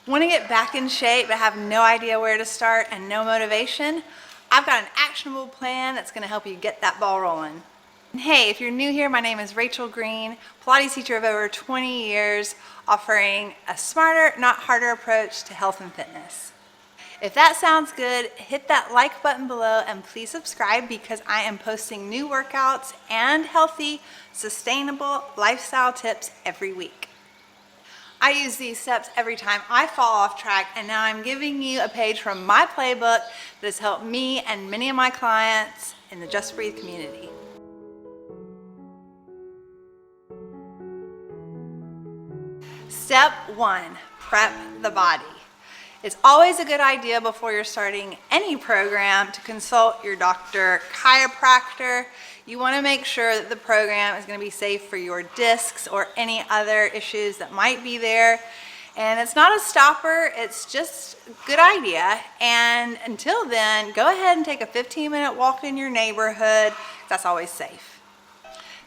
Want to get back in shape but have no idea where to start and no motivation? I've got an actionable plan that's going to help you get that ball rolling. And hey, if you're new here, my name is Rachel Greene, Pilates teacher of over 20 years, offering a smarter, not harder approach to health and fitness. If that sounds good, hit that like button below and please subscribe because I am posting new workouts and healthy, sustainable lifestyle tips every week. I use these steps every time I fall off track, and now I'm giving you a page from my playbook that has helped me and many of my clients in the Just Breathe community. Step 1, prep the body. It's always a good idea before you're starting any program to consult your doctor, chiropractor. You want to make sure that the program is going to be safe for your discs or any other issues that might be there. And it's not a stopper, it's just a good idea. And until then, go ahead and take a 15-minute walk in your neighborhood. That's always safe.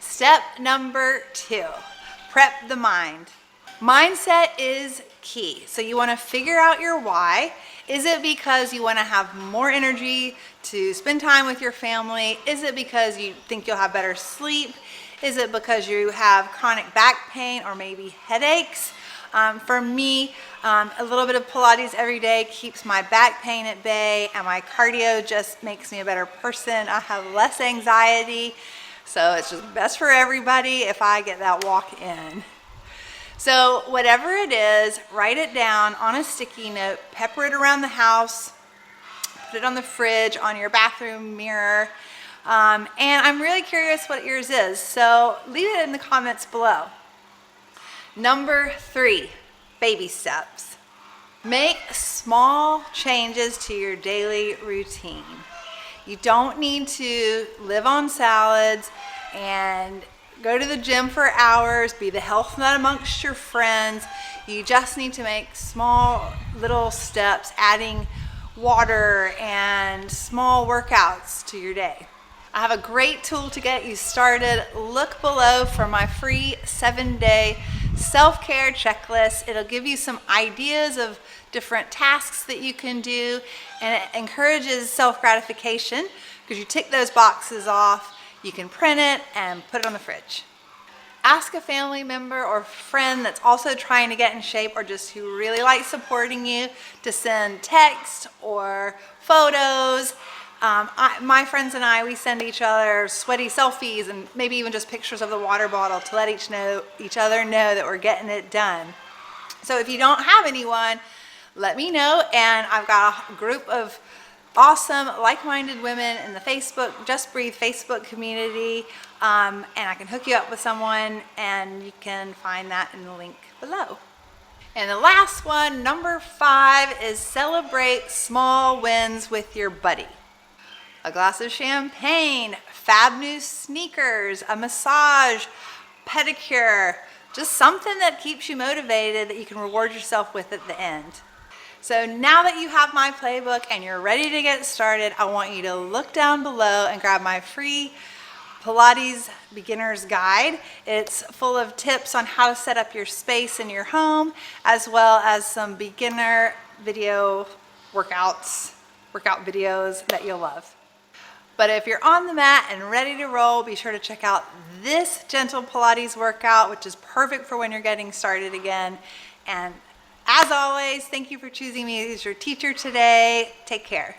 Step number 2, prep the mind. Mindset is key. So you want to figure out your why. Is it because you want to have more energy to spend time with your family? Is it because you think you'll have better sleep? Is it because you have chronic back pain or maybe headaches? For me, a little bit of Pilates every day keeps my back pain at bay, and my cardio just makes me a better person. I have less anxiety, so it's just best for everybody if I get that walk in. So whatever it is, write it down on a sticky note, pepper it around the house, put it on the fridge, on your bathroom mirror, and I'm really curious what yours is, so leave it in the comments below. Number 3, baby steps. Make small changes to your daily routine. You don't need to live on salads and go to the gym for hours, be the health nut amongst your friends. You just need to make small little steps, adding water and small workouts to your day. I have a great tool to get you started. Look below for my free 7-day self-care checklist. It'll give you some ideas of different tasks that you can do, and it encourages self-gratification because you tick those boxes off. You can print it and put it on the fridge. Ask a family member or friend that's also trying to get in shape or just who really likes supporting you to send text or photos. My friends and I, we send each other sweaty selfies and maybe even just pictures of the water bottle to let each other know that we're getting it done. So if you don't have anyone, let me know, and I've got a group of awesome like-minded women in the Just Breathe Facebook community, and I can hook you up with someone, and you can find that in the link below. And the last one, number 5, is celebrate small wins with your buddy. A glass of champagne, fab new sneakers, a massage, pedicure, just something that keeps you motivated that you can reward yourself with at the end. So now that you have my playbook and you're ready to get started, I want you to look down below and grab my free Pilates Beginner's Guide. It's full of tips on how to set up your space in your home, as well as some beginner workout videos that you'll love. But if you're on the mat and ready to roll, be sure to check out this gentle Pilates workout, which is perfect for when you're getting started again. And as always, thank you for choosing me as your teacher today. Take care.